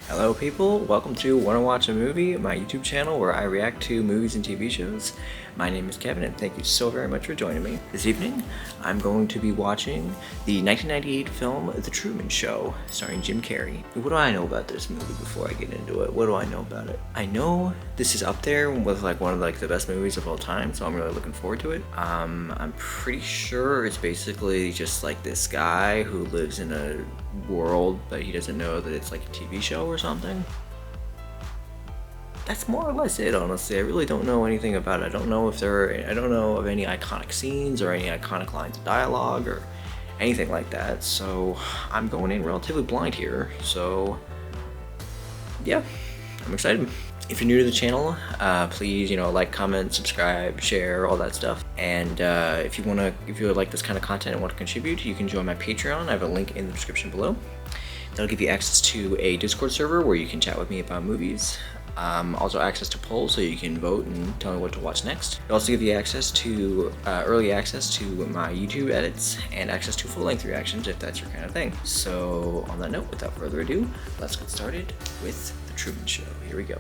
Hello people, welcome to Wanna Watch a Movie, my YouTube channel where I react to movies and TV shows. My name is Kevin and thank you so very much for joining me. This evening, I'm going to be watching the 1998 film The Truman Show, starring Jim Carrey. What do I know about this movie before I get into it? What do I know about it? I know this is up there with like one of like the best movies of all time, so I'm really looking forward to it. I'm pretty sure it's basically just like this guy who lives in a world but he doesn't know that it's like a TV show or something. That's more or less it, honestly. I really don't know anything about it. I don't know of any iconic scenes or any iconic lines of dialogue or anything like that. So I'm going in relatively blind here. So yeah, I'm excited. If you're new to the channel, please, like, comment, subscribe, share, all that stuff. And if you like this kind of content and want to contribute, you can join my Patreon. I have a link in the description below. That'll give you access to a Discord server where you can chat with me about movies. Also access to polls so you can vote and tell me what to watch next. It'll also give you access to early access to my YouTube edits and access to full-length reactions if that's your kind of thing. So on that note, without further ado, let's get started with The Truman Show. Here we go.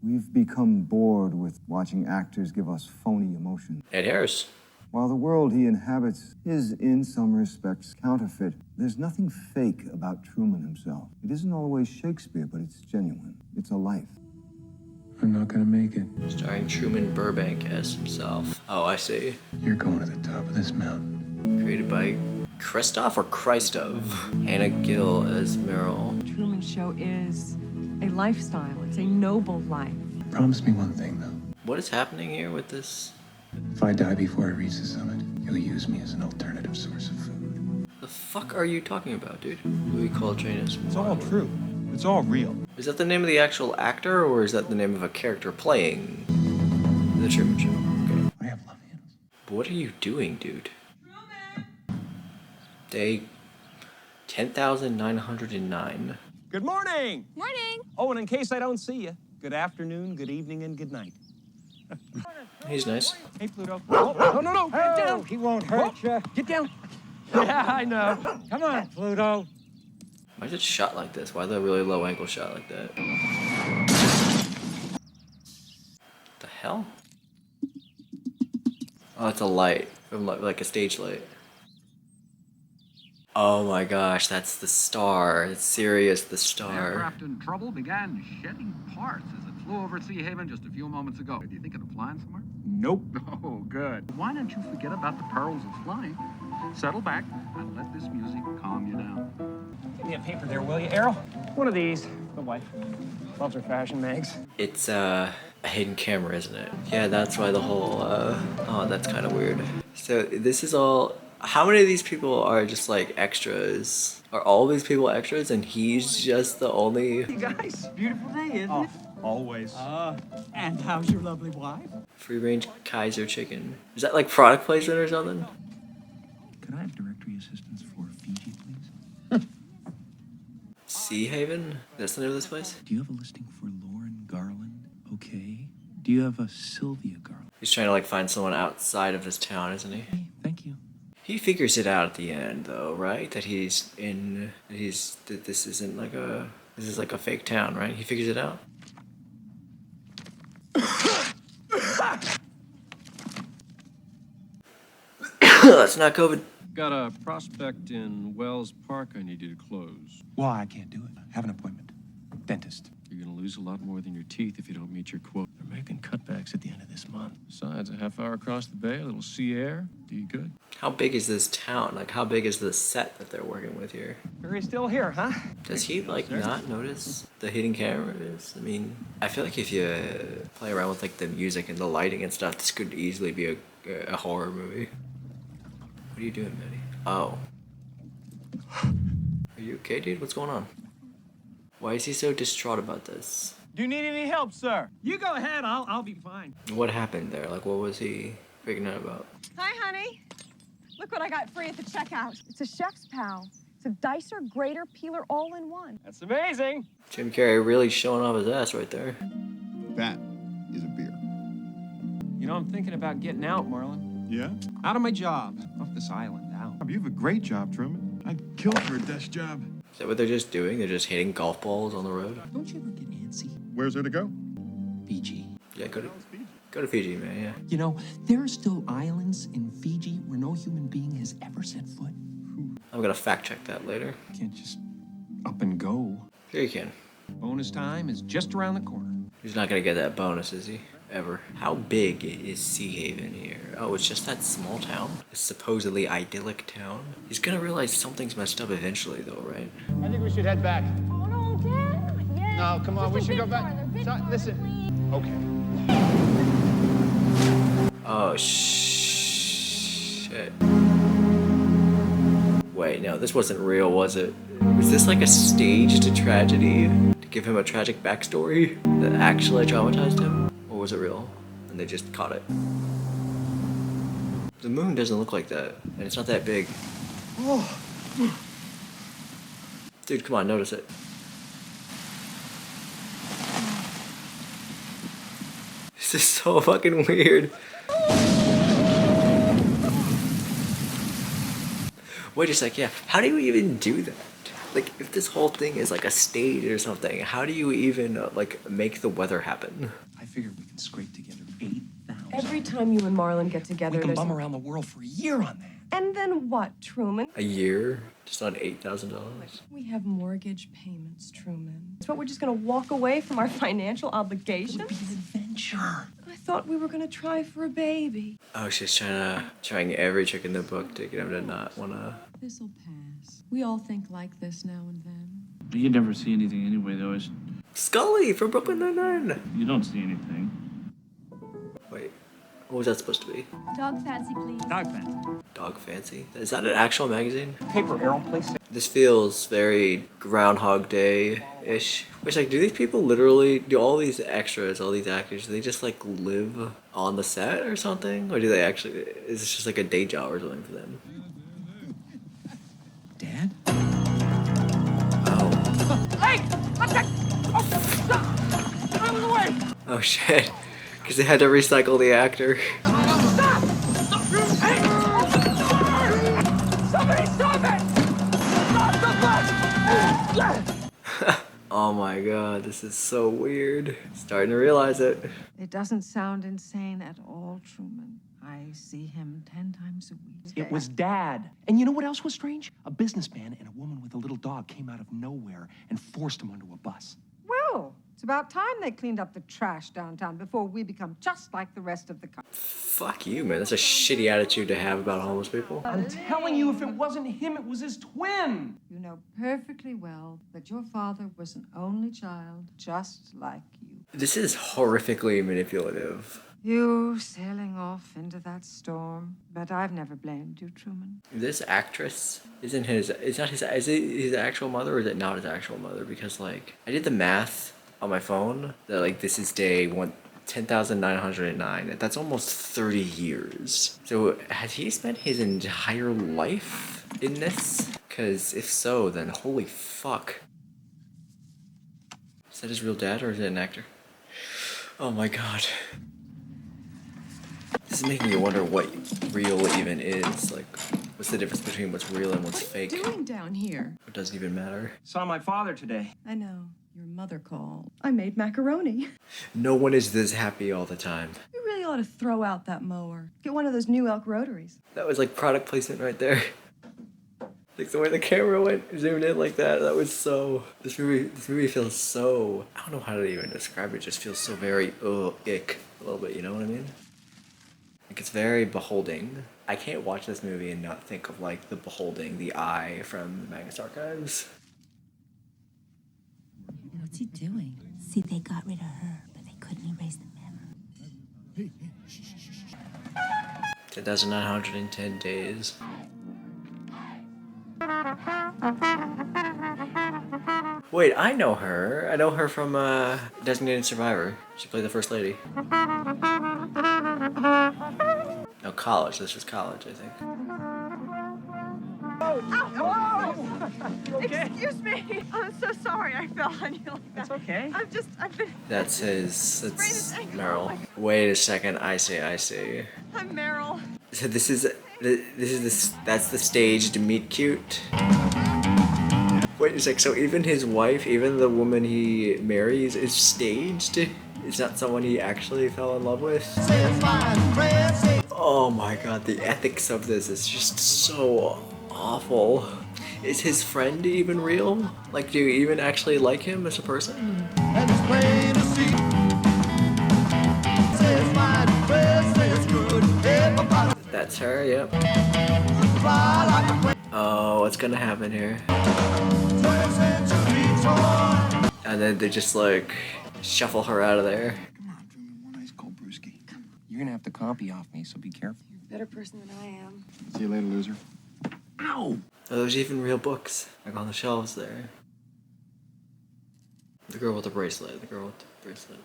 We've become bored with watching actors give us phony emotion. Ed Harris. While the world he inhabits is, in some respects, counterfeit, there's nothing fake about Truman himself. It isn't always Shakespeare, but it's genuine. It's a life. I'm not gonna make it. Starring Truman Burbank as himself. Oh, I see. You're going to the top of this mountain. Created by Christoph or Christov. Hannah Gill as Meryl. Truman Show is a lifestyle. It's a noble life. Promise me one thing, though. What is happening here with this? If I die before I reach the summit, you'll use me as an alternative source of food. The fuck are you talking about, dude? Louis Coltrane is It's all true. It's all real. Is that the name of the actual actor, or is that the name of a character playing The Truman Show? Okay. I have love handles. What are you doing, dude? Day 10,909. Good morning! Morning! Oh, and in case I don't see you, good afternoon, good evening, and good night. He's nice. Hey, Pluto. Oh, no, get down! He won't hurt you. Get down! Yeah, I know. Come on, Pluto. Why is it shot like this? Why is that really low angle shot like that? The hell? Oh, it's a light. From like a stage light. Oh my gosh, that's the star. It's Sirius the star. Aircraft in trouble began shedding parts as it flew over Sea Haven just a few moments ago. Do you think of flying somewhere? Nope. Oh, good. Why don't you forget about the perils of flying? Settle back and let this music calm you down. Give me a paper there, will you, Errol? One of these. The wife loves her fashion mags. It's a hidden camera, isn't it? Yeah, that's why the whole, oh, that's kind of weird. So this is all, how many of these people are just like extras? Are all these people extras and he's just the only? You guys, beautiful day, isn't it? Always. And how's your lovely wife? Free range Kaiser chicken. Is that like product placement or something? Could I have directory assistance for Fiji, please? Sea Haven? That's the name of this place? Do you have a listing for Lauren Garland? Okay. Do you have a Sylvia Garland? He's trying to like find someone outside of his town, isn't he? Hey, thank you. He figures it out at the end though, right? That this isn't like this is like a fake town, right? He figures it out. That's not COVID. Got a prospect in Wells Park I need you to close. Well, I can't do it. I have an appointment. Dentist. You're gonna lose a lot more than your teeth if you don't meet your quote. They're making cutbacks at the end of this month. Besides, a half hour across the bay, a little sea air, do you good? How big is this town? Like, how big is the set that they're working with here? Barry's still here, huh? Does he, like, not notice the hidden cameras? I mean, I feel like if you play around with, like, the music and the lighting and stuff, this could easily be a horror movie. What are you doing, Betty? Oh. Are you okay, dude? What's going on? Why is he so distraught about this? Do you need any help, sir? You go ahead. I'll be fine. What happened there? Like, what was he freaking out about? Hi, honey. Look what I got free at the checkout. It's a chef's pal. It's a dicer, grater, peeler, all in one. That's amazing. Jim Carrey really showing off his ass right there. That is a beer. You know, I'm thinking about getting out, Marlon. Yeah? Out of my job. Off this island now. You have a great job, Truman. I'd kill for a desk job. Is that what they're just doing? They're just hitting golf balls on the road? Don't you ever get antsy? Where's there to go? Fiji. Yeah, go to Fiji, man, yeah. You know, there are still islands in Fiji where no human being has ever set foot. I'm gonna fact check that later. You can't just up and go. Sure you can. Bonus time is just around the corner. He's not gonna get that bonus, is he? Ever. How big is Sea Haven here? Oh, it's just that small town? This supposedly idyllic town? He's gonna realize something's messed up eventually, though, right? I think we should head back. Oh, no, Dad. Yeah. No, come on, we Just a should go bit back. farther, bit Son, farther, listen. please. Okay. Oh, shit. Wait, no, this wasn't real, was it? Was this like a staged tragedy to give him a tragic backstory that actually traumatized him? Or was it real? And they just caught it. The moon doesn't look like that, and it's not that big. Oh. Dude, come on, notice it. This is so fucking weird. Wait a sec, yeah. How do you even do that? Like, if this whole thing is like a stage or something, how do you even, like, make the weather happen? I figured we can scrape together 8,000. Every time you and Marlon get together, We can there's... bum around the world for a year on that. And then what, Truman? A year? Just on $8,000? We have mortgage payments, Truman. But we're just gonna walk away from our financial It obligations? would be an adventure. I thought we were gonna try for a baby. Oh, she's trying every trick in the book to get him to not wanna... This'll pass. We all think like this now and then. You never see anything anyway, though. Scully from Brooklyn Nine-Nine! You don't see anything. Wait, what was that supposed to be? Dog fancy, please. Dog fancy. Dog Fancy? Is that an actual magazine? Paper, Errol, please. This feels very Groundhog Day-ish. Which, like, do these people literally, do all these extras, all these actors, do they just, like, live on the set or something? Or do they actually, is this just like a day job or something for them? Dad? Oh. Hey! What's that? Oh, stop! Get out of the way! Oh shit. Because they had to recycle the actor. Stop! Hey! Somebody stop it! Stop the bus! Oh my god, this is so weird. Starting to realize it. It doesn't sound insane at all, Truman. I see him 10 times a week. It was Dad. And you know what else was strange? A businessman and a woman with a little dog came out of nowhere and forced him onto a bus. Well, it's about time they cleaned up the trash downtown before we become just like the rest of the country. Fuck you, man. That's a shitty attitude to have about homeless people. I'm telling you, if it wasn't him, it was his twin. You know perfectly well that your father was an only child, just like you. This is horrifically manipulative. You sailing off into that storm, but I've never blamed you, Truman. This actress isn't his, it's not his, is it his actual mother or is it not his actual mother? Because, like, I did the math on my phone that, like, this is day 10,909. That's almost 30 years. So has he spent his entire life in this? Because if so, then holy fuck. Is that his real dad or is it an actor? Oh my god. This is making me wonder what real even is. Like, what's the difference between what's real and what's fake? What are you doing down here? It doesn't even matter. Saw my father today. I know. Your mother called. I made macaroni. No one is this happy all the time. You really ought to throw out that mower. Get one of those new elk rotaries. That was like product placement right there. Like the way the camera went zoomed in like that. That was so. This movie feels so. I don't know how to even describe it. It just feels so very ick a little bit. You know what I mean? Like it's very beholding. I can't watch this movie and not think of like the beholding, the eye from the Magnus Archives. What's he doing? See, they got rid of her, but they couldn't erase the memory. 10,910 days. Wait, I know her. I know her from Designated Survivor. She played the First Lady. No, college. This was college, I think. Ow! Okay? Excuse me. I'm so sorry I fell on you like that. It's okay. I've been... That's his. That's Sprained his ankle. Meryl. Wait a second. I see. I'm Meryl. So that's the stage to meet cute. Wait a sec, so even his wife, even the woman he marries, is staged? It's not someone he actually fell in love with? Oh my god, the ethics of this is just so awful. Is his friend even real? Like, do you even actually like him as a person? That's her, yep. Oh, what's gonna happen here? And then they just like shuffle her out of there. Come on, Truman, one ice cold brewski. You're gonna have to copy off me, so be careful. You're a better person than I am. See you later, loser. Ow! Oh, there's even real books, like on the shelves there. The girl with the bracelet, the girl with the bracelet.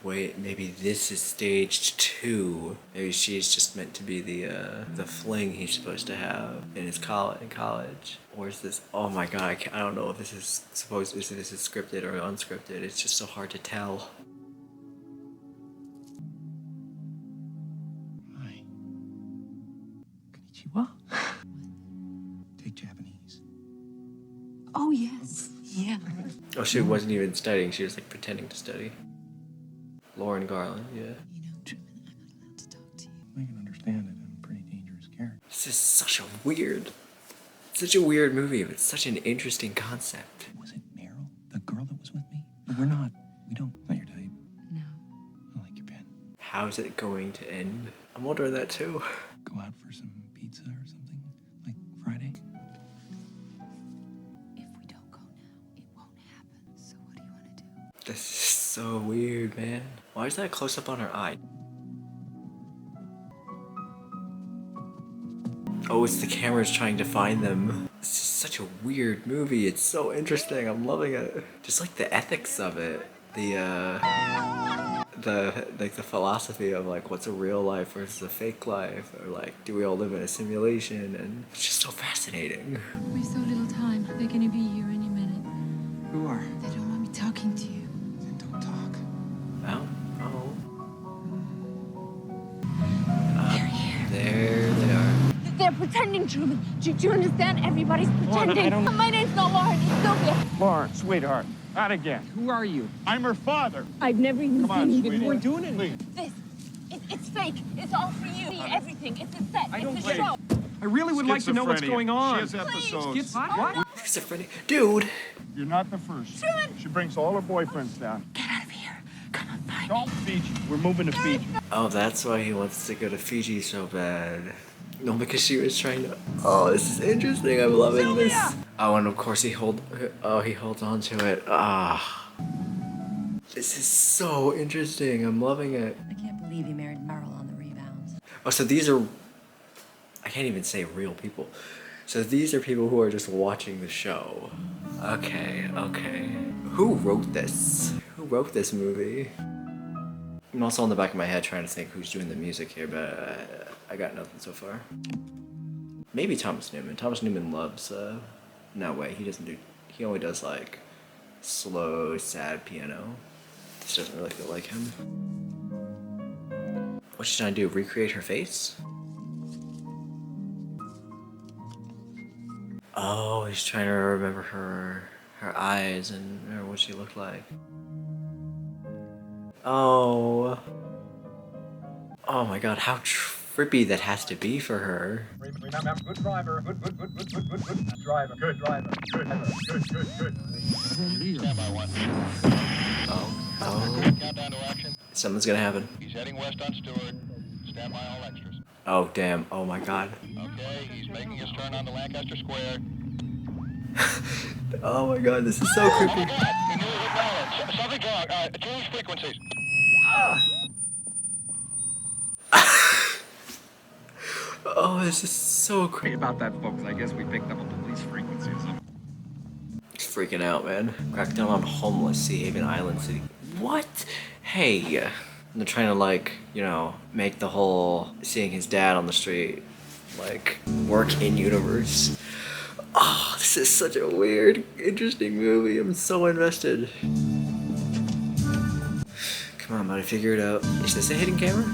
Wait, maybe this is stage 2. Maybe she's just meant to be the fling he's supposed to have in his college. Or is this, oh my god, I don't know if this is if this is scripted or unscripted. It's just so hard to tell. Hi. Konnichiwa. Take Japanese. Oh, yes. Yeah. Oh, she wasn't even studying, she was like pretending to study. Lauren Garland, yeah. You know, Truman, I'm not allowed to talk to you. I can understand it. I'm a pretty dangerous character. This is such a weird movie, but such an interesting concept. Was it Meryl, the girl that was with me? We're not your type. No. I like your pen. How's it going to end? I'm wondering that too. Go out for some pizza or something? Like Friday? If we don't go now, it won't happen. So what do you want to do? This is so weird, man. Why is that close up on her eye? Oh, it's the camera's trying to find them. This is such a weird movie. It's so interesting. I'm loving it. Just like the ethics of it. The philosophy of like what's a real life versus a fake life, or like do we all live in a simulation, and it's just so fascinating. We have so little time. They're gonna be here any minute. Who are? They don't want me talking to you. Then don't talk. Oh. They're here. There they are. They're pretending, Truman. Do you understand? Everybody's pretending. My name's not Lauren, it's Sylvia. Lauren, sweetheart, not again. Who are you? I'm her father. I've never even Come on, seen you sweetie. before. We're doing it. Please. This, it's fake. It's all for you. Everything. It's a set. It's a play. show. I really would like to know what's Schizophrenia. going on. She has episodes. What? Schizophrenia. Dude! You're not the first. Truman! She brings all her boyfriends down. Get out of here. Come on, find Don't Fiji. We're moving to Fiji. Oh, that's why he wants to go to Fiji so bad. No, because she was trying to. Oh, this is interesting. I'm loving this. Oh, and of course he holds on to it. Ah. This is so interesting. I'm loving it. I can't believe you married Meryl on the rebounds. Oh, so these are. I can't even say real people. So these are people who are just watching the show. Okay. Who wrote this? Who wrote this movie? I'm also on the back of my head trying to think who's doing the music here, but I got nothing so far. Maybe Thomas Newman. Thomas Newman loves, no way, he only does like slow, sad piano. This doesn't really feel like him. What's she trying to do, recreate her face? Oh, he's trying to remember her eyes and remember what she looked like. Oh my god, how trippy that has to be for her. Remember, good driver. Good driver. Good driver. Good. Stand by one. Oh. Countdown to action. Something's gonna happen. He's heading west on Stewart. Stand by all extras. Oh, damn. Oh my god. Okay, he's making his turn on the Lancaster Square. Oh my god, this is so Oh creepy. my God! He knew it was something's wrong. Change frequencies. Oh, this is so creepy. About that, folks. I guess we picked up a police frequency or something. He's freaking out, man. Crackdown on homeless, Sea Haven Island City. What? Hey. And they're trying to, like, you know, make the whole seeing his dad on the street, like, work in universe. Oh, this is such a weird, interesting movie. I'm so invested. Come on, buddy, figure it out. Is this a hidden camera?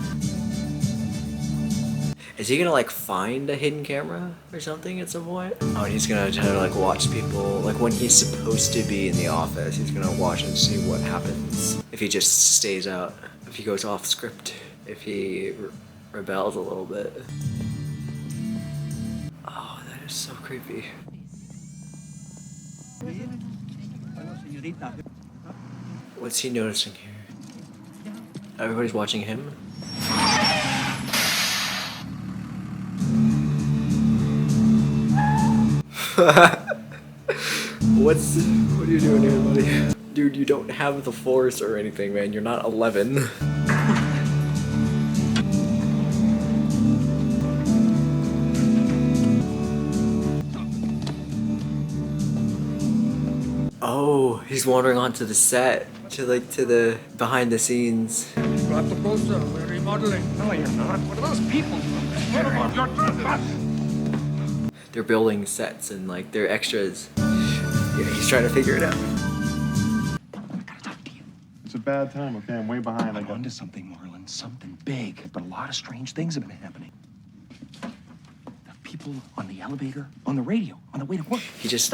Is he gonna like find a hidden camera or something at some point? Oh, and he's gonna try to like watch people, like when he's supposed to be in the office, he's gonna watch and see what happens. If he just stays out, if he goes off script, if he rebels a little bit. Oh, that is so creepy. What's he noticing here? Everybody's watching him? What are you doing here, buddy? Dude, you don't have the force or anything, man. You're not 11. Oh, he's wandering onto the set, to the behind the scenes. Got the poster. We're remodeling. No, you're not. What are those people doing? They're building sets and like they're extras. Yeah, he's trying to figure it out. It's a bad time, okay? I'm way behind. I'm onto something, Marlon. Something big. But a lot of strange things have been happening. The people on the elevator, on the radio, on the way to work. He just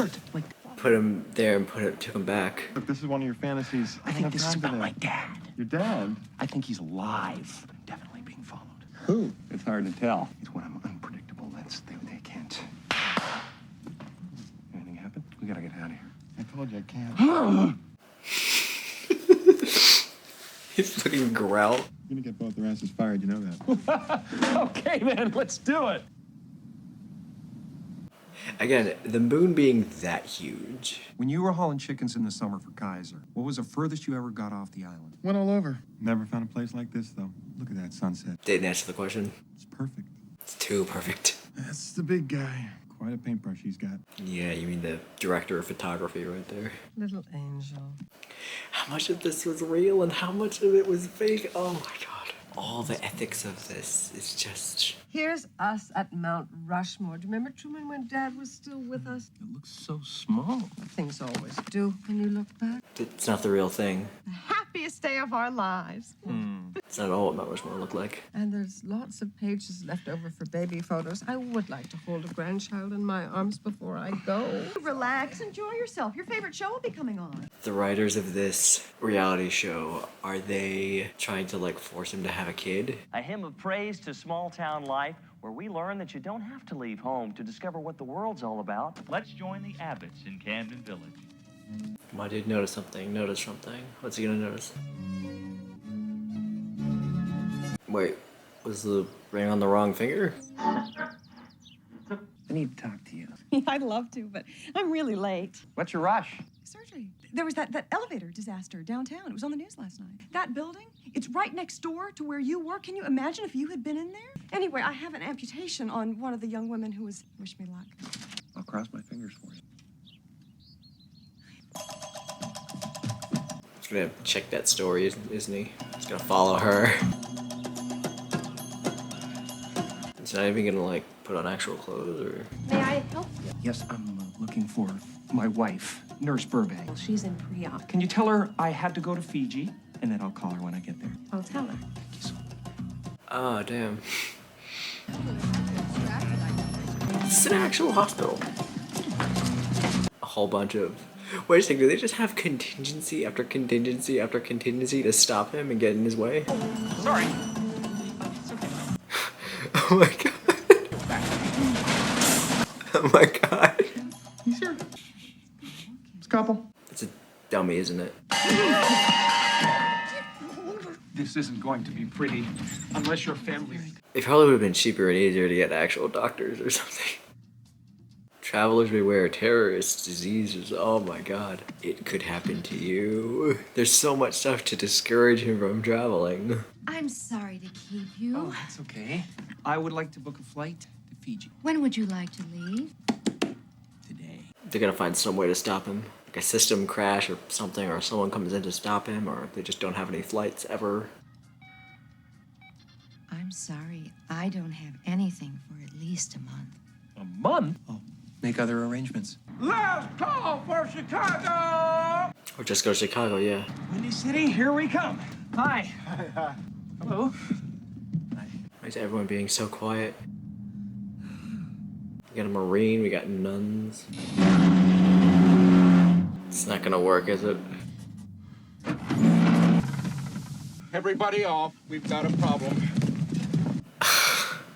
put him there and took him back. Look, this is one of your fantasies. I think this is about my dad. Your dad? I think he's alive. Definitely being followed. Who? It's hard to tell. It's when I'm unpredictable. They can't. Anything happen? We gotta get out of here. I told you I can't. He's fucking growl. You're gonna get both their asses fired, you know that. Okay, man, let's do it. Again, the moon being that huge. When you were hauling chickens in the summer for Kaiser, what was the furthest you ever got off the island? Went all over. Never found a place like this, though. Look at that sunset. Didn't answer the question. It's perfect. It's too perfect. That's the big guy. Quite a paintbrush he's got. Yeah, you mean the director of photography right there. Little angel. How much of this was real and how much of it was fake? Oh my god. All the ethics of this is just... Here's us at Mount Rushmore. Do you remember, Truman, when Dad was still with us? It looks so small. Things always do when you look back. It's not the real thing. The happiest day of our lives. It's not all what Mount Rushmore looked like. And there's lots of pages left over for baby photos. I would like to hold a grandchild in my arms before I go. Relax, enjoy yourself. Your favorite show will be coming on. The writers of this reality show, are they trying to like force him to have a kid? A hymn of praise to small town life, where we learn that you don't have to leave home to discover what the world's all about. Let's join the Abbotts in Camden Village. My dude noticed something. Notice something. What's he gonna notice? Wait, was the ring on the wrong finger? I need to talk to you. I'd love to, but I'm really late. What's your rush? Surgery. There was that elevator disaster downtown. It was on the news last night. That building, it's right next door to where you work. Can you imagine if you had been in there? Anyway, I have an amputation on one of the young women who was... Wish me luck. I'll cross my fingers for you. He's gonna check that story, isn't he? He's gonna follow her. He's not even gonna like put on actual clothes or... May I help you? Yes, I'm looking for my wife, Nurse Burbank. Well, she's in pre-op. Can you tell her I had to go to Fiji, and then I'll call her when I get there? I'll tell her. Thank you so much. Oh, damn. It's an actual hospital. A whole bunch of... Wait a second, do they just have contingency after contingency after contingency to stop him and get in his way? Sorry. Oh my god. Oh my god. You sure? It's a couple. It's a dummy, isn't it? This isn't going to be pretty unless your family... It probably would have been cheaper and easier to get actual doctors or something. Travelers beware, terrorists, diseases, oh my god. It could happen to you. There's so much stuff to discourage him from traveling. I'm sorry to keep you. Oh, that's okay. I would like to book a flight to Fiji. When would you like to leave? Today. They're gonna find some way to stop him. Like a system crash or something, or someone comes in to stop him, or they just don't have any flights ever. I'm sorry. I don't have anything for at least a month. A month? Oh, make other arrangements. Last call for Chicago! Or just go to Chicago, yeah. Windy City, here we come. Hi. Hello. Why is everyone being so quiet? got a Marine, we got nuns. It's not gonna work, is it? Everybody off. We've got a problem.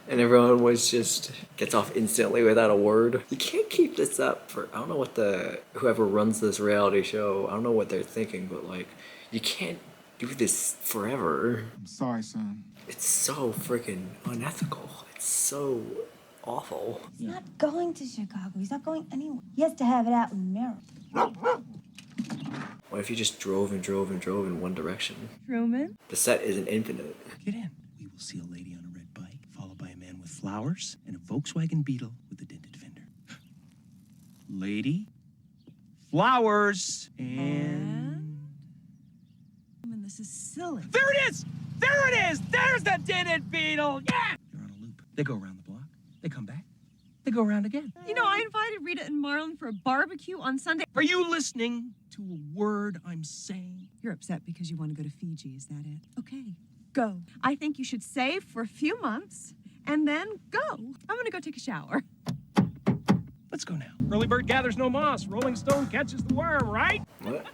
And everyone was just gets off instantly without a word. You can't keep this up for, I don't know what whoever runs this reality show, I don't know what they're thinking, but like, you can't do this forever. I'm sorry, son. It's so freaking unethical. It's so awful. He's not going to Chicago. He's not going anywhere. He has to have it out in Maryland. What if you just drove and drove and drove in one direction? Truman? The set isn't infinite. Get in. We will see a lady on a red bike, followed by a man with flowers, and a Volkswagen Beetle with a dented fender. Lady, flowers, and... Truman, this is silly. There it is! There it is! There's the dented Beetle! Yeah! You're on a loop. They go around the block. They come back. They go around again. You know, I invited Rita and Marlon for a barbecue on Sunday. Are you listening to a word I'm saying? You're upset because you want to go to Fiji, is that it? Okay, go. I think you should save for a few months and then go. I'm gonna go take a shower. Let's go now. Early bird gathers no moss. Rolling stone catches the worm, right? What?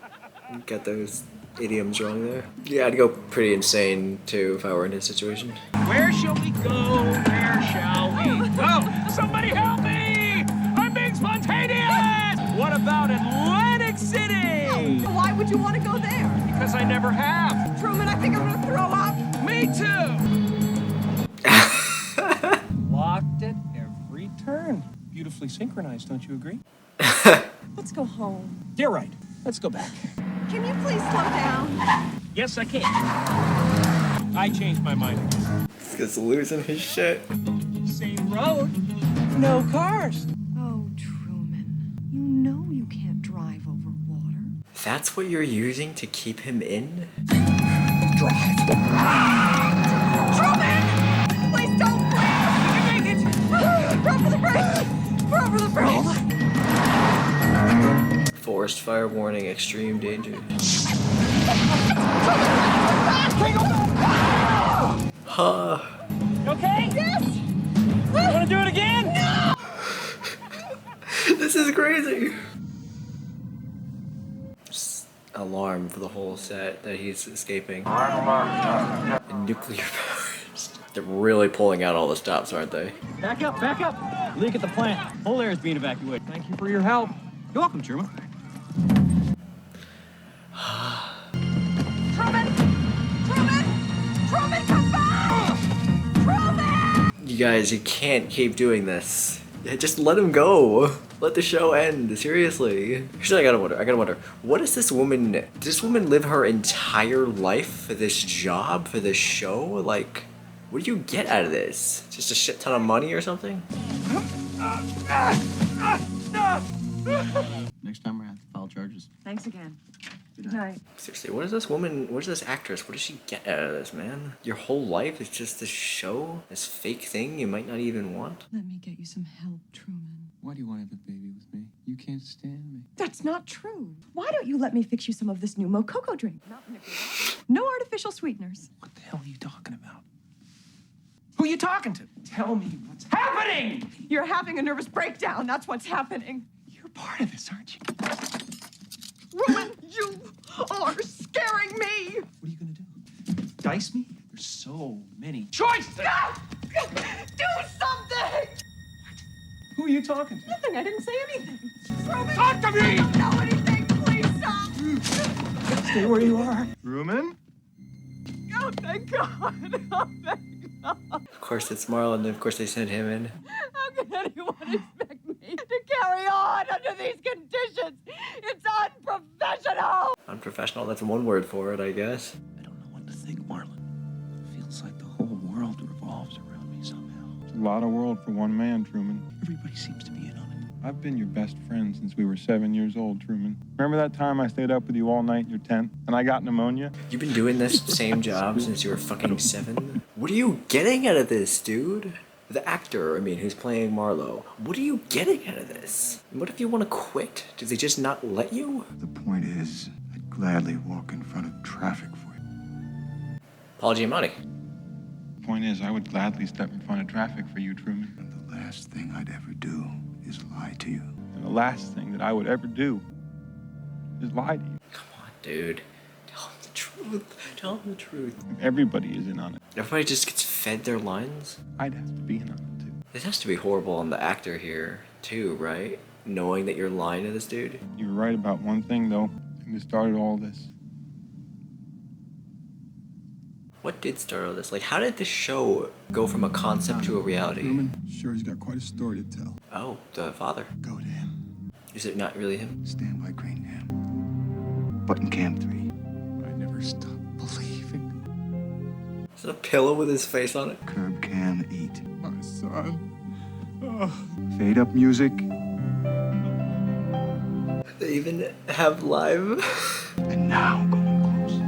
You got those idioms wrong there. Yeah, I'd go pretty insane too if I were in his situation. Where shall we go? Where shall we go? Somebody help me! I'm being spontaneous! What about Atlantic City? Why would you want to go there? Because I never have. Truman, I think I'm gonna throw up. Me too! Locked at every turn. Beautifully synchronized, don't you agree? Let's go home. You're right. Let's go back. Can you please slow down? Yes, I can. I changed my mind. This guy's losing his shit. Same road, no cars. Oh, Truman, you know you can't drive over water. That's what you're using to keep him in? Drive. Truman! Please don't, please! You can make it! Run for the bridge! Run for the bridge! Forest fire warning, extreme danger. Huh. You okay? Yes! You wanna do it again? No! This is crazy. Just alarm for the whole set that he's escaping. And nuclear powers. They're really pulling out all the stops, aren't they? Back up, back up. Leak at the plant. Whole area is being evacuated. Thank you for your help. You're welcome, Truman. Truman! Truman! Truman, come back! Truman! You guys, you can't keep doing this. Just let him go. Let the show end. Seriously. Actually, I gotta wonder. What is this woman? Does this woman live her entire life for this job, for this show? Like, what do you get out of this? Just a shit ton of money or something? Next time we're gonna have to file charges. Thanks again. Good night. Seriously, what is this woman, what is this actress, what does she get out of this, man? Your whole life is just this show, this fake thing you might not even want? Let me get you some help, Truman. Why do you want to have a baby with me? You can't stand me. That's not true. Why don't you let me fix you some of this new Mococo drink? No artificial sweeteners. What the hell are you talking about? Who are you talking to? Tell me what's happening! You're having a nervous breakdown. That's what's happening. You're part of this, aren't you? Ruben, you are scaring me. What are you gonna do? Dice me? There's so many choices! No! Do something! Who are you talking to? Nothing. I didn't say anything. Ruben, Talk to me! I don't know anything. Please stop. Stay where you are. Truman? Oh, thank God. Oh, thank God. Of course it's Marlon, and of course they sent him in. How can anyone expect me to carry on under these conditions? It's unprofessional. Unprofessional, that's one word for it, I guess. I don't know what to think, Marlon. It feels like the whole world revolves around me somehow. It's a lot of world for one man, Truman. Everybody seems to be in on it. I've been your best friend since we were 7 years old, Truman. Remember that time I stayed up with you all night in your tent and I got pneumonia? You've been doing this same job since you were fucking 7? What are you getting out of this, dude? The actor, I mean, who's playing Marlo. What are you getting out of this? What if you want to quit? Do they just not let you? The point is, I'd gladly walk in front of traffic for you. Paul Giamatti. The point is, I would gladly step in front of traffic for you, Truman. And the last thing I'd ever do is lie to you. And the last thing that I would ever do is lie to you. Come on, dude. Tell him the truth. Tell him the truth. Everybody is in on it. Everybody just gets fed their lines? I'd have to be in on it too. This has to be horrible on the actor here, too, right? Knowing that you're lying to this dude. You were right about one thing, though. The thing that started all this. What did start all this? Like, how did this show go from a concept to a reality? Truman, sure, he's got quite a story to tell. Oh, the father. Go to him. Is it not really him? Stand by Crane Cam. Button Cam 3. I never stop believing. Is it a pillow with his face on it? Curb Cam 8. My son. Oh. Fade up music. They even have live. And now going close.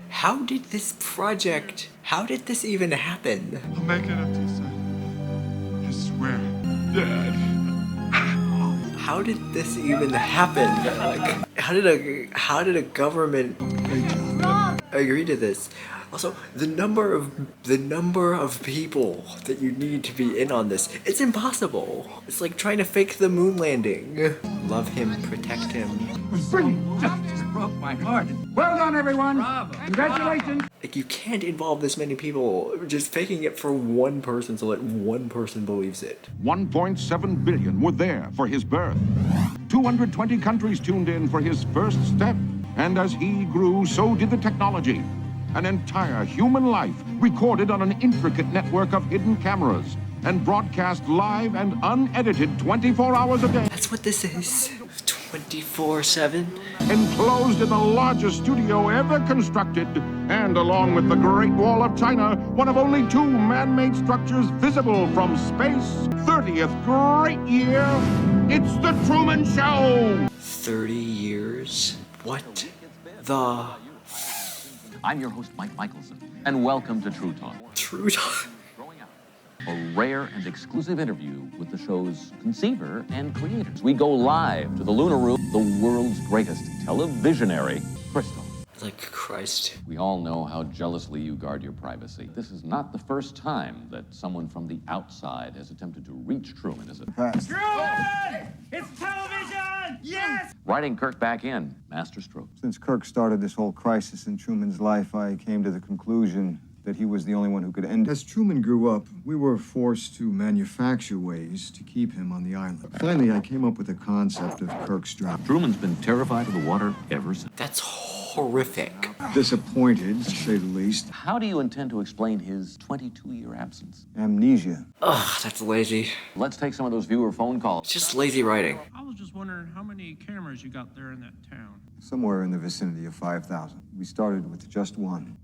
How did this even happen? I'll make it up to you, son. I swear. Dad. How did this even happen? Like, how did a government agree to this? Also, the number of people that you need to be in on this, it's impossible. It's like trying to fake the moon landing. Love him, protect him. Just broke my heart. Well done, everyone. Bravo. Congratulations. Like, you can't involve this many people just faking it for one person so that one person believes it. 1.7 billion were there for his birth. 220 countries tuned in for his first step. And as he grew, so did the technology. An entire human life recorded on an intricate network of hidden cameras and broadcast live and unedited 24 hours a day. That's what this is. 24/7. Enclosed in the largest studio ever constructed, and along with the Great Wall of China, one of only 2 man-made structures visible from space. 30th great year. It's the Truman Show. 30 years? What the? I'm your host, Mike Michelson, and welcome to True Talk. True Talk. A rare and exclusive interview with the show's conceiver and creators. We go live to the Lunar Room, the world's greatest televisionary, Crystal. Like Christ. We all know how jealously you guard your privacy. This is not the first time that someone from the outside has attempted to reach Truman, is it? Truman! It's television! Yes! Writing Kirk back in, masterstroke. Since Kirk started this whole crisis in Truman's life, I came to the conclusion that he was the only one who could end it. As Truman grew up, we were forced to manufacture ways to keep him on the island. Finally, I came up with the concept of Kirk's drop. Truman's been terrified of the water ever since. That's horrific. Disappointed, to say the least. How do you intend to explain his 22-year absence? Amnesia. Ugh, that's lazy. Let's take some of those viewer phone calls. It's just lazy writing. I was just wondering how many cameras you got there in that town. Somewhere in the vicinity of 5,000. We started with just one.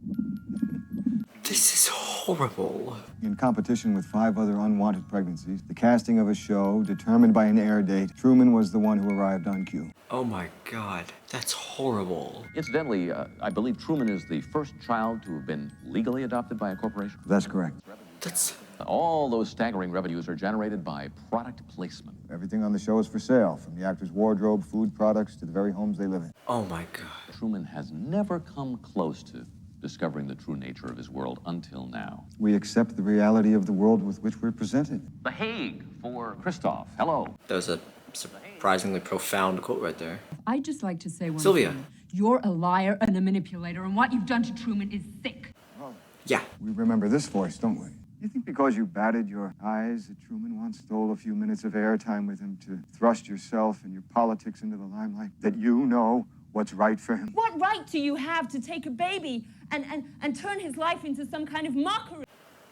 This is horrible. In competition with 5 other unwanted pregnancies, the casting of a show determined by an air date, Truman was the one who arrived on cue. Oh my God, that's horrible. Incidentally, I believe Truman is the first child to have been legally adopted by a corporation. That's correct. That's... All those staggering revenues are generated by product placement. Everything on the show is for sale, from the actor's wardrobe, food products, to the very homes they live in. Oh my God. Truman has never come close to discovering the true nature of his world until now. We accept the reality of the world with which we're presented. The Hague for Christoph. Hello. That was a surprisingly profound quote right there. I'd just like to say one Sylvia. thing. You're a liar and a manipulator, and what you've done to Truman is sick. Yeah. We remember this voice, don't we? You think because you batted your eyes that Truman once stole a few minutes of airtime with him to thrust yourself and your politics into the limelight, that you know what's right for him? What right do you have to take a baby and turn his life into some kind of mockery?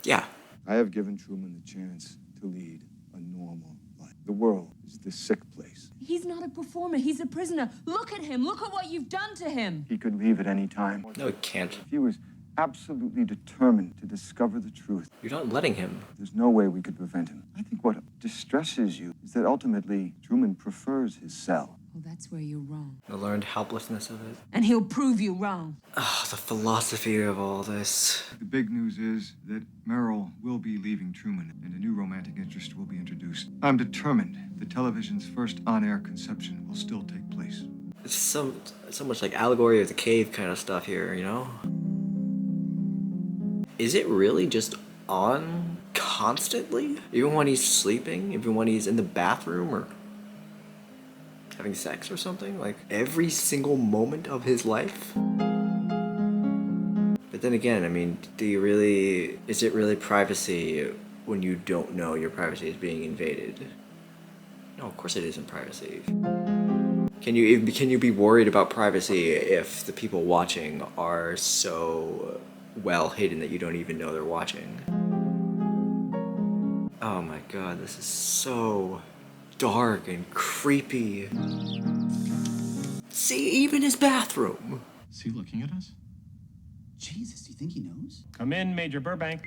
Yeah. I have given Truman the chance to lead a normal life. The world is this sick place. He's not a performer. He's a prisoner. Look at him. Look at what you've done to him. He could leave at any time. No, he can't. He was absolutely determined to discover the truth. You're not letting him. There's no way we could prevent him. I think what distresses you is that ultimately Truman prefers his cell. Well, that's where you're wrong. The learned helplessness of it. And he'll prove you wrong. Oh, the philosophy of all this. The big news is that Merrill will be leaving Truman and a new romantic interest will be introduced. I'm determined that television's first on-air conception will still take place. It's so much like allegory of the cave kind of stuff here, you know? Is it really just on constantly? Even when he's sleeping? Even when he's in the bathroom or having sex or something? Like, every single moment of his life? But then again, I mean, is it really privacy when you don't know your privacy is being invaded? No, of course it isn't privacy. Can you be worried about privacy if the people watching are so well hidden that you don't even know they're watching? Oh my god, this is so dark and creepy. See, even his bathroom. Is he looking at us? Jesus, do you think he knows? Come in, Major Burbank.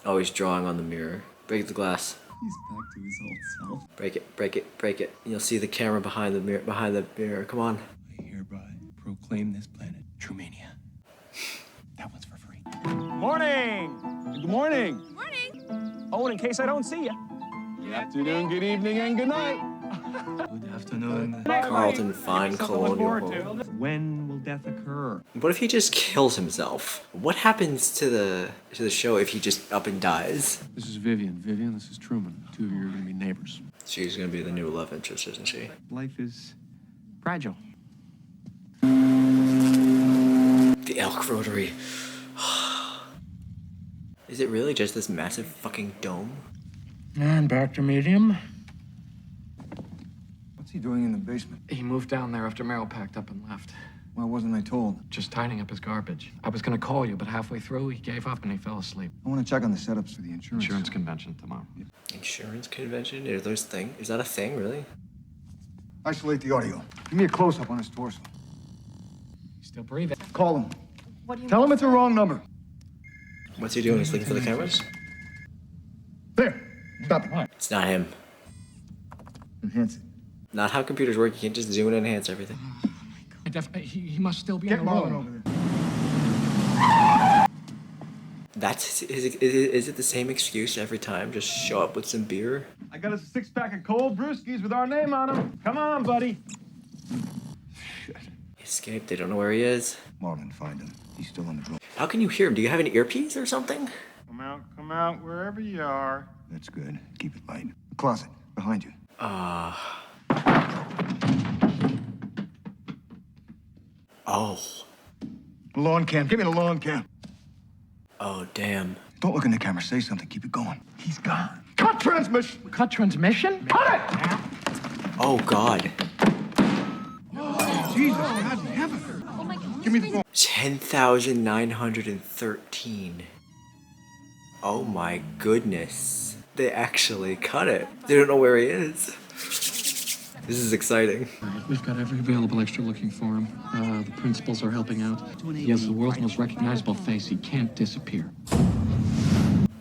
Oh, he's drawing on the mirror. Break the glass. He's back to his old self. Break it, break it, break it. You'll see the camera behind the mirror. Come on. I hereby proclaim this planet Trumania. That one's for free. Morning! Good morning! Morning! Oh, and in case I don't see you. Good afternoon, good evening, and good night. Good afternoon. Carlton Fine Colonial Home. When will death occur? What if he just kills himself? What happens to the show if he just up and dies? This is Vivian. Vivian, this is Truman. The two of you are going to be neighbors. She's gonna be the new love interest, isn't she? Life is fragile. The Elk Rotary. Is it really just this massive fucking dome? And back to medium. What's he doing in the basement? He moved down there after Meryl packed up and left. Why wasn't I told? Just tidying up his garbage. I was gonna call you, but halfway through, he gave up and he fell asleep. I want to check on the setups for the insurance. Insurance convention tomorrow. Insurance convention? Are those thing? Is that a thing, really? Isolate the audio. Give me a close-up on his torso. He's still breathing. Call him. What do you Tell him it's a wrong number. What's he doing? He's looking for the cameras? There. Stop it. It's not him. Enhance it. Not how computers work. You can't just zoom and enhance everything. He must still be Get in the Marlon room. over there. Is it the same excuse every time? Just show up with some beer? I got us a 6-pack of cold brewskis with our name on them. Come on, buddy. He escaped. They don't know where he is. Marlon, find him. He's still on the road. How can you hear him? Do you have an earpiece or something? Come out, wherever you are. That's good. Keep it light. Closet, behind you. Oh. Lawn cam. Give me the lawn cam. Oh, damn. Don't look in the camera. Say something. Keep it going. He's gone. Cut transmission. Cut transmission? Cut it! Oh, God. Jesus, God in heaven. Oh my God. Give me the phone. 10,913. Oh my goodness. They actually cut it. They don't know where he is. This is exciting. All right, we've got every available extra looking for him. The principals are helping out. He has the world's most recognizable face. He can't disappear.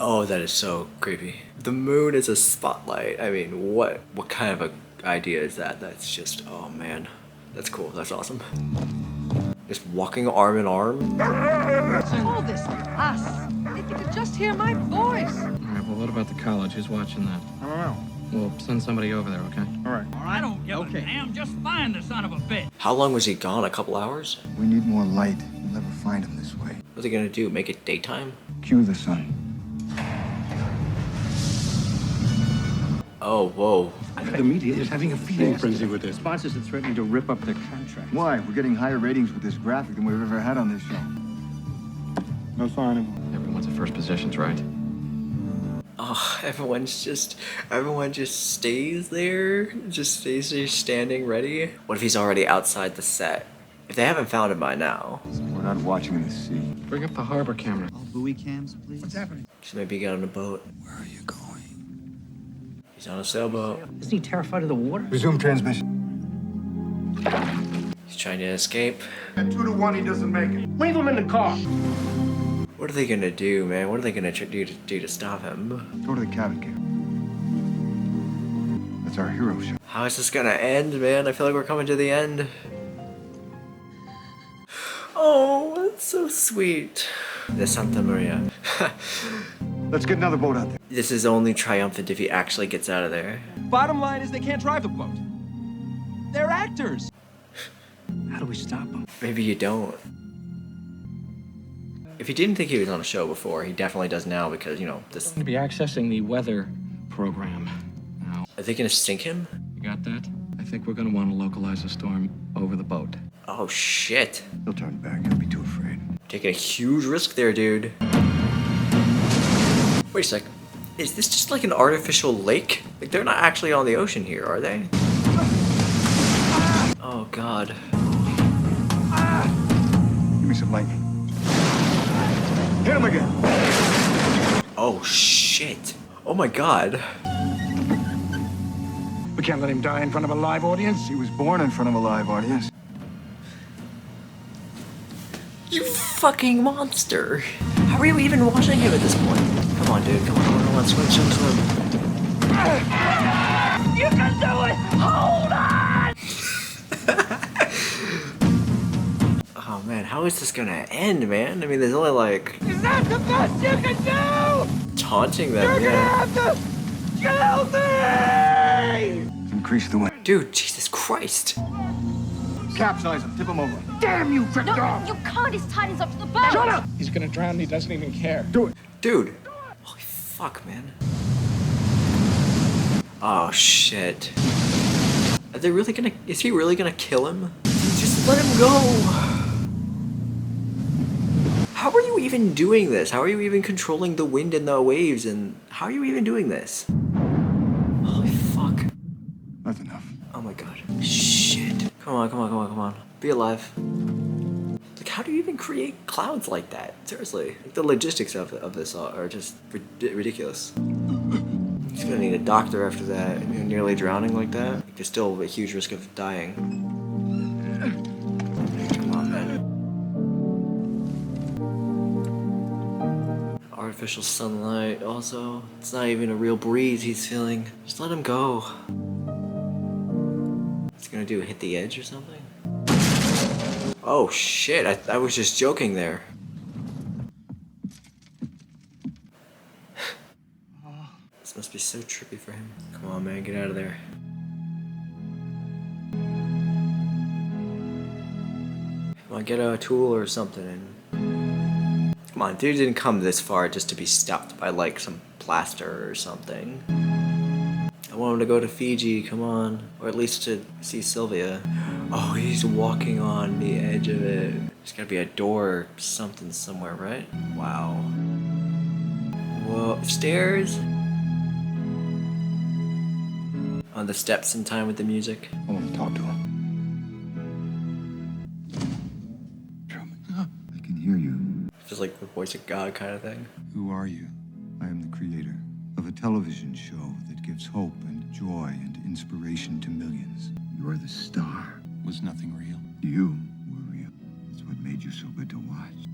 Oh, that is so creepy. The moon is a spotlight. I mean, what kind of a idea is that? That's just, oh man. That's cool. That's awesome. Just walking arm in arm. All this to us. If you could just hear my voice. All right, well, what about the college? Who's watching that? I don't know. We'll send somebody over there, okay? All right. I don't give a damn. Just find the son of a bitch. How long was he gone? A couple hours? We need more light. We'll never find him this way. What's he gonna do? Make it daytime? Cue the sun. Oh, whoa. The media is having a feeding frenzy with this. Sponsors are threatening to rip up their contracts. Why? We're getting higher ratings with this graphic than we've ever had on this show. No sign of him. Everyone's at first positions, right? Oh, everyone just stays there? Just stays there standing ready? What if he's already outside the set? If they haven't found him by now. We're not watching in the sea. Bring up the harbor camera. All buoy cams, please. What's happening? Just maybe get on a boat. Where are you going? He's on a sailboat. Isn't he terrified of the water? Resume transmission. He's trying to escape. At 2 to 1, he doesn't make it. Leave him in the car. What are they gonna do, man? What are they gonna do to stop him? Go to the cabin camp. That's our hero show. How is this gonna end, man? I feel like we're coming to the end. Oh, that's so sweet. The Santa Maria. Let's get another boat out there. This is only triumphant if he actually gets out of there. Bottom line is they can't drive the boat. They're actors. How do we stop them? Maybe you don't. If he didn't think he was on a show before, he definitely does now because, you know, this... I'm going to be accessing the weather program now. Are they gonna sink him? You got that? I think we're going to want to localize a storm over the boat. Oh, shit. He'll turn back. He'll be too afraid. Taking a huge risk there, dude. Wait a sec. Is this just like an artificial lake? Like, they're not actually on the ocean here, are they? Oh, God. Give me some lightning. Hit him again. Oh, shit. Oh, my God. We can't let him die in front of a live audience. He was born in front of a live audience. You fucking monster. How are you even watching him at this point? Come on, dude. Come on. Swim. You can do it! Hold on! Oh, man. How is this gonna end, man? I mean, there's only like... Is that the best you can do? Taunting them, You're yeah. gonna have to kill me! Increase the wind. Dude, Jesus Christ. Capsize him. Tip him over. Damn you, Victor! No, you can't. He's tied us up to the boat. Shut up! He's going to drown and he doesn't even care. Do it. Dude. Holy fuck, man. Oh, shit. Are they really gonna... Is he really gonna kill him? Just let him go. How are you even doing this? How are you even controlling the wind and the waves? And how are you even doing this? Holy fuck. That's enough. Oh my god. Shit. Come on. Be alive. Like, how do you even create clouds like that? Seriously. Like, the logistics of this are just ridiculous. He's gonna need a doctor after that. You know, nearly drowning like that. Like, there's still a huge risk of dying. Come on, man. Artificial sunlight also. It's not even a real breeze he's feeling. Just let him go. What's he gonna do? Hit the edge or something? Oh shit, I was just joking there. This must be so trippy for him. Come on, man, get out of there. Come on, get a tool or something and... Come on, dude didn't come this far just to be stopped by like some plaster or something. I want him to go to Fiji, come on. Or at least to see Sylvia. Oh, he's walking on the edge of it. There's gotta be a door or something somewhere, right? Wow. Whoa, stairs? On the steps in time with the music. I want to talk to him. Truman, I can hear you. Just like the voice of God kind of thing. Who are you? I am the creator of a television show that gives hope and joy and inspiration to millions. You're the star. Was nothing real? You were real. It's what made you so good to watch.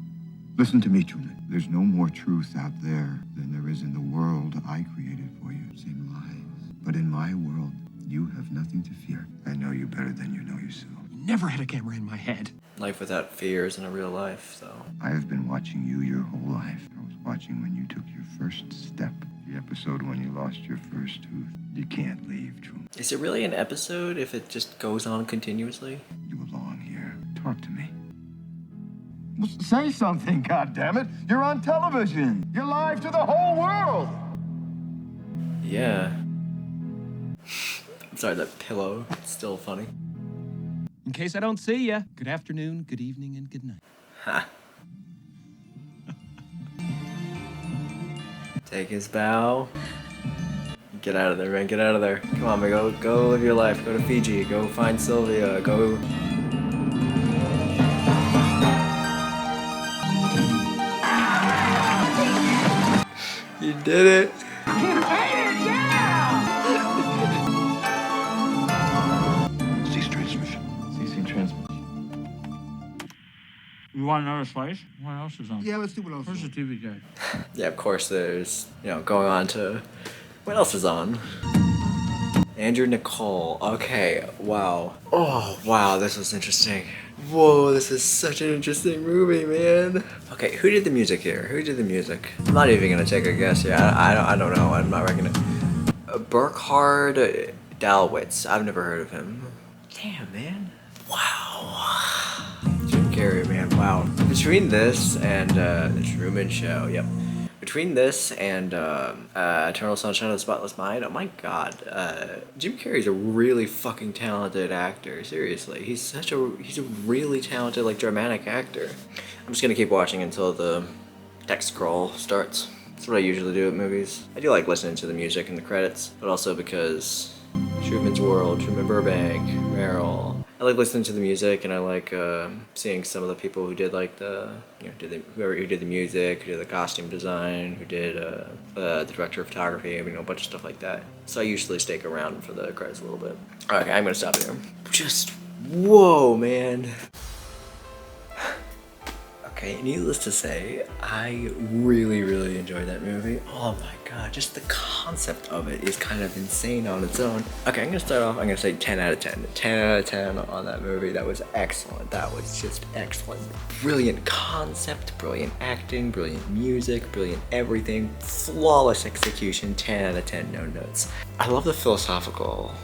Listen to me, Truman. There's no more truth out there than there is in the world I created for you. Same lies. But in my world, you have nothing to fear. I know you better than you know yourself. Never had a camera in my head. Life without fear isn't a real life, so... I have been watching you your whole life. I was watching when you took your first step. The episode when you lost your first tooth. You can't leave, Truman. Is it really an episode if it just goes on continuously? You belong here. Talk to me. Well, say something, goddammit. You're on television. You're live to the whole world. Yeah. I'm sorry, that pillow. It's still funny. In case I don't see ya, good afternoon, good evening, and good night. Ha. Take his bow. Get out of there, man. Get out of there. Come on, man. Go live your life. Go to Fiji. Go find Sylvia. Go... You did it. Cease transmission. Ceasing transmission. You want another slice? What else is on? Yeah, let's do what else. Where's the TV guide? Yeah, of course there's, you know, going on to... What else is on? Andrew Nicole. Okay, wow. Oh, wow, this was interesting. Whoa, this is such an interesting movie, man. Okay, who did the music here? Who did the music? I'm not even gonna take a guess here. I don't know. I'm not reckoning. Burkhard Dalwitz. I've never heard of him. Damn, man. Wow. Jim Carrey, man. Wow. Between this and the Truman Show, yep. Between this and Eternal Sunshine of the Spotless Mind, oh my god, Jim Carrey's a really fucking talented actor. Seriously, he's a really talented like dramatic actor. I'm just gonna keep watching until the text scroll starts. That's what I usually do at movies. I do like listening to the music and the credits, but also because Truman's World, Truman Burbank, Meryl. I like listening to the music, and I like seeing some of the people who did like who did the music, who did the costume design, who did the director of photography, a bunch of stuff like that. So I usually stick around for the credits a little bit. Okay, I'm gonna stop here. Just whoa, man. Okay, needless to say, I really enjoyed that movie. Oh my god, just the concept of it is kind of insane on its own. Okay, I'm gonna start off, I'm gonna say 10 out of 10. 10 out of 10 on that movie. That was excellent. That was just excellent. Brilliant concept, brilliant acting, brilliant music, brilliant everything. Flawless execution, 10 out of 10, no notes. I love the philosophical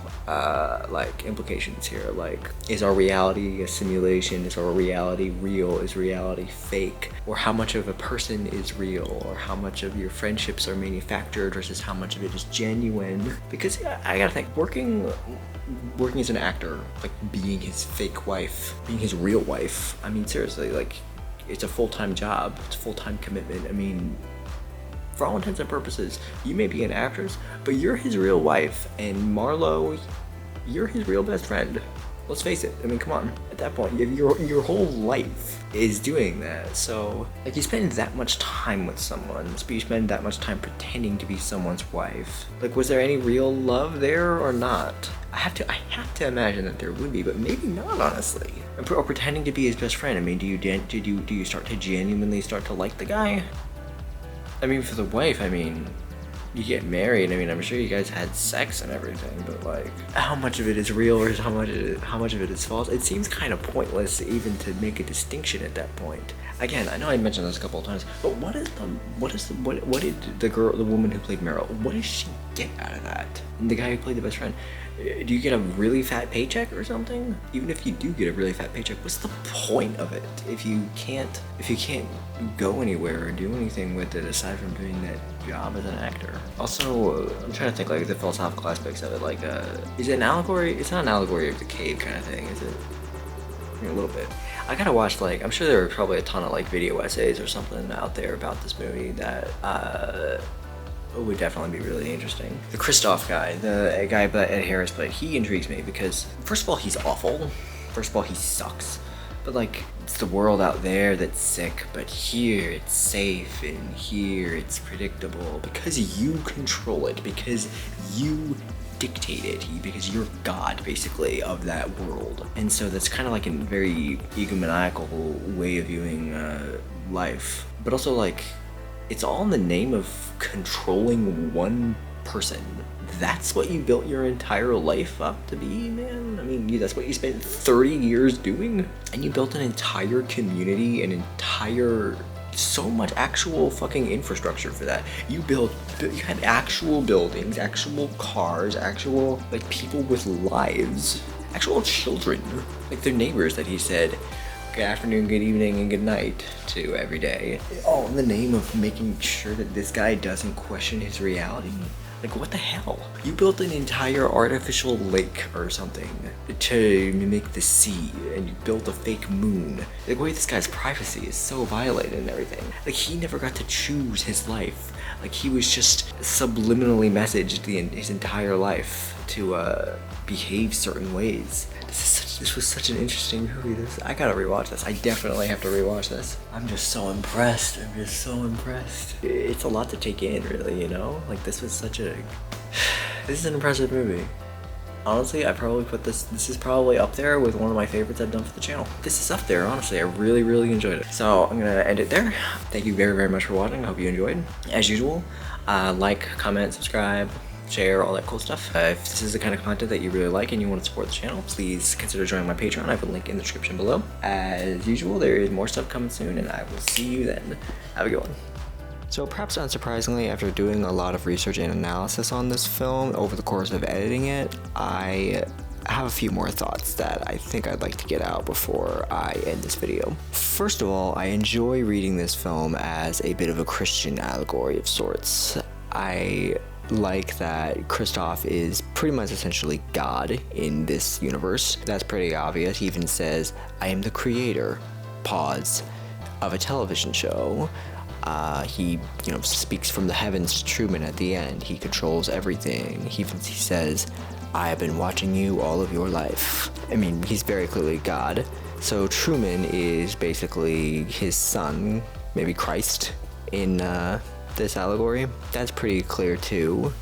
like implications here. Like, is our reality a simulation? Is our reality real? Is reality fake? Or how much of a person is real? Or how much of your friendships are manufactured versus how much of it is genuine? Because I gotta think, working as an actor, like being his fake wife, being his real wife, I mean seriously, like it's a full-time job, it's a full-time commitment. I mean, for all intents and purposes, you may be an actress, but you're his real wife, and Marlo, you're his real best friend. Let's face it, I mean, come on. At that point, your whole life is doing that. So, like, you spend that much time with someone, you spend that much time pretending to be someone's wife. Like, was there any real love there or not? I have to imagine that there would be, but maybe not, honestly. Or pretending to be his best friend. I mean, do you start to genuinely start to like the guy? I mean, for the wife, I mean, you get married, I mean, I'm sure you guys had sex and everything, but like, how much of it is real versus how much of it is false? It seems kind of pointless even to make a distinction at that point. Again, I know I mentioned this a couple of times, but what did the woman who played Meryl, what does she get out of that? And the guy who played the best friend, do you get a really fat paycheck or something? Even if you do get a really fat paycheck, what's the point of it if you can't go anywhere or do anything with it aside from doing that job as an actor? Also, I'm trying to think like the philosophical aspects of it. Like, is it an allegory? It's not an allegory of the cave kind of thing, is it? I mean, a little bit. I gotta watch, like, I'm sure there are probably a ton of like video essays or something out there about this movie that would definitely be really interesting. The Kristoff guy, the guy that Ed Harris played, he intrigues me because first of all, he's awful. First of all, he sucks. But like, it's the world out there that's sick, but here it's safe and here it's predictable because you control it, because you dictate it, because you're God basically of that world. And so that's kind of like a very egomaniacal way of viewing life. But also like, it's all in the name of controlling one person. That's what you built your entire life up to be, man? I mean, that's what you spent 30 years doing? And you built an entire community, so much actual fucking infrastructure for that. You had actual buildings, actual cars, actual, like, people with lives, actual children, like their neighbors that he said, good afternoon, good evening, and good night to every day. All in the name of making sure that this guy doesn't question his reality. Like, what the hell? You built an entire artificial lake or something to mimic the sea, and you built a fake moon. The way this guy's privacy is so violated and everything. Like, he never got to choose his life. Like, he was just subliminally messaged his entire life to behave certain ways. This was such an interesting movie. I gotta rewatch this. I definitely have to rewatch this. I'm just so impressed. I'm just so impressed. It's a lot to take in, really, you know? Like, this was this is an impressive movie. Honestly, I probably put this is probably up there with one of my favorites I've done for the channel. This is up there, honestly. I really enjoyed it. So I'm gonna end it there. Thank you very much for watching. I hope you enjoyed. As usual, like, comment, subscribe, share, all that cool stuff. If this is the kind of content that you really like and you want to support the channel, please consider joining my Patreon. I have a link in the description below. As usual, there is more stuff coming soon, and I will see you then. Have a good one. So perhaps unsurprisingly, after doing a lot of research and analysis on this film over the course of editing it, I I have a few more thoughts that I think I'd like to get out before I end this video. First of all, I enjoy reading this film as a bit of a Christian allegory of sorts. I like that Kristoff is pretty much essentially God in this universe. That's pretty obvious. He even says, I am the creator, pause, of a television show. He, speaks from the heavens to Truman at the end. He controls everything. He says, I have been watching you all of your life. I mean, he's very clearly God. So Truman is basically his son, maybe Christ, in this allegory. That's pretty clear too.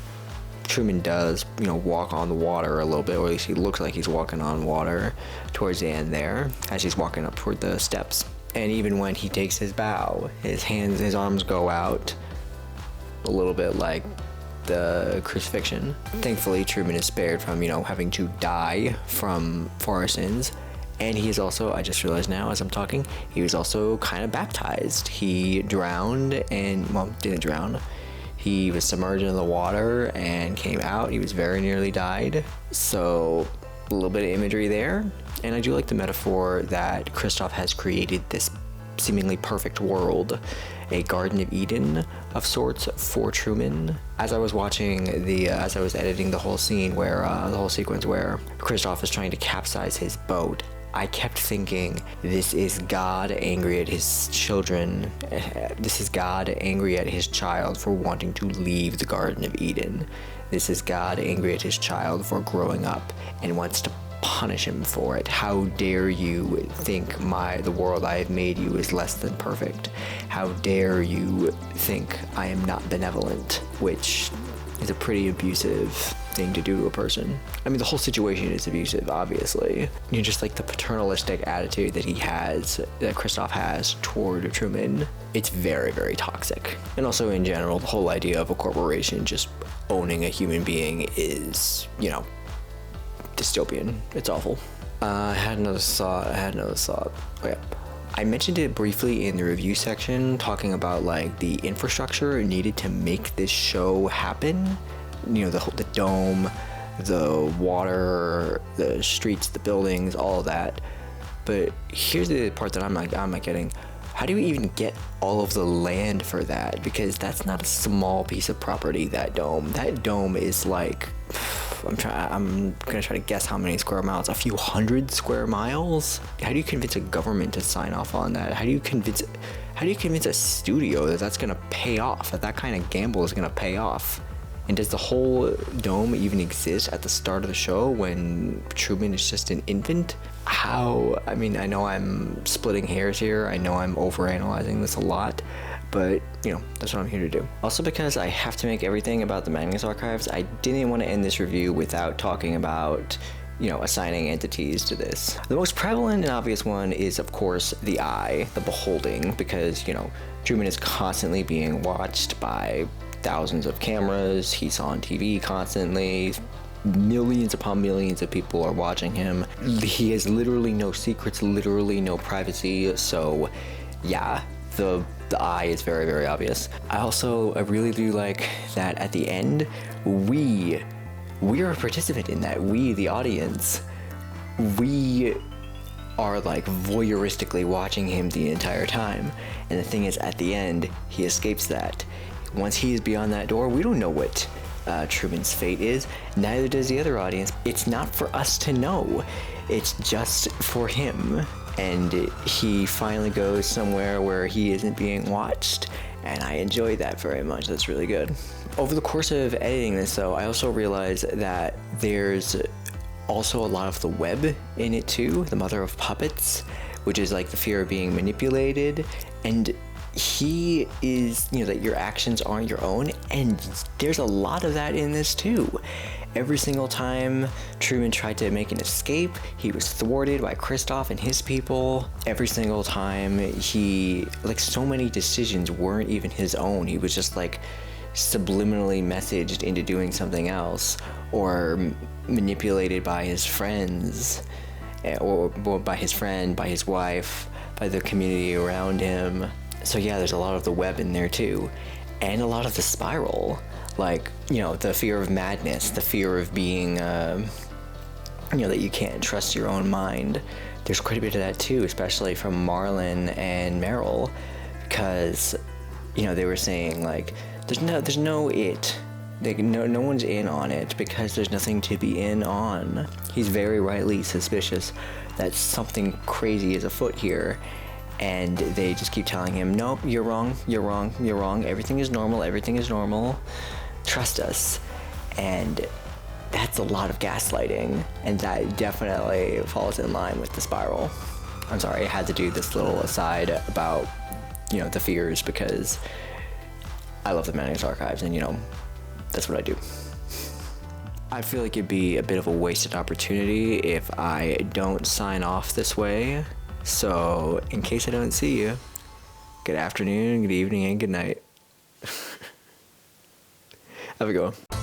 Truman does, walk on the water a little bit, or at least he looks like he's walking on water towards the end there, as he's walking up toward the steps. And even when he takes his bow, his arms go out a little bit like the crucifixion. Thankfully, Truman is spared from, having to die for our sins. And he is also, I just realized now as I'm talking, he was also kind of baptized. He drowned and, well, didn't drown. He was submerged in the water and came out. He was very nearly died. So a little bit of imagery there. And I do like the metaphor that Kristoff has created this seemingly perfect world, a Garden of Eden of sorts for Truman. As I was watching as I was editing the whole scene where, the whole sequence where Kristoff is trying to capsize his boat, I kept thinking, this is God angry at his children. This is God angry at his child for wanting to leave the Garden of Eden. This is God angry at his child for growing up and wants to punish him for it. How dare you think the world I have made you is less than perfect? How dare you think I am not benevolent? Which is a pretty abusive thing to do to a person. I mean, the whole situation is abusive, obviously. Just like the paternalistic attitude that Kristoff has toward Truman, it's very, very toxic. And also in general, the whole idea of a corporation just owning a human being is, dystopian. It's awful. I had another thought. Oh yeah. I mentioned it briefly in the review section, talking about like the infrastructure needed to make this show happen. The dome, the water, the streets, the buildings, all of that. But here's the part that I'm not getting. How do you even get all of the land for that? Because that's not a small piece of property, that dome. That dome is like, I'm gonna try to guess how many square miles. A few hundred square miles? How do you convince a government to sign off on that? How do you convince a studio that that's gonna pay off? That kind of gamble is gonna pay off? And does the whole dome even exist at the start of the show when Truman is just an infant? I know I'm splitting hairs here. I know I'm overanalyzing this a lot, but that's what I'm here to do. Also, because I have to make everything about the Magnus Archives, I didn't want to end this review without talking about assigning entities to this. The most prevalent and obvious one is, of course, the eye, the beholding, because, Truman is constantly being watched by thousands of cameras. He's on TV constantly. Millions upon millions of people are watching him. He has literally no secrets, literally no privacy. So, yeah, the eye is very, very obvious. I really do like that at the end, we are a participant in that. We, the audience, we are like voyeuristically watching him the entire time. And the thing is, at the end, he escapes that. Once he is beyond that door, we don't know what Truman's fate is. Neither does the other audience. It's not for us to know. It's just for him. And he finally goes somewhere where he isn't being watched. And I enjoy that very much. That's really good. Over the course of editing this, though, I also realized that there's also a lot of the web in it too, the mother of puppets, which is like the fear of being manipulated. And he is, that your actions aren't your own, and there's a lot of that in this too. Every single time Truman tried to make an escape, he was thwarted by Kristoff and his people. Every single time so many decisions weren't even his own. He was just like subliminally messaged into doing something else, or manipulated by his friends, or by his friend, by his wife, by the community around him. So yeah, there's a lot of the web in there too, and a lot of the spiral, like, the fear of madness, the fear of being that you can't trust your own mind. There's quite a bit of that too, especially from Marlon and Meryl, because they were saying like there's no it. No one's in on it because there's nothing to be in on. He's very rightly suspicious that something crazy is afoot here, and they just keep telling him, nope, you're wrong, you're wrong, you're wrong, everything is normal, trust us. And that's a lot of gaslighting, and that definitely falls in line with the spiral. I'm sorry, I had to do this little aside about, the fears, because I love the Manus Archives, and that's what I do. I feel like it'd be a bit of a wasted opportunity if I don't sign off this way. So, in case I don't see you, good afternoon, good evening, and good night. Have a good one.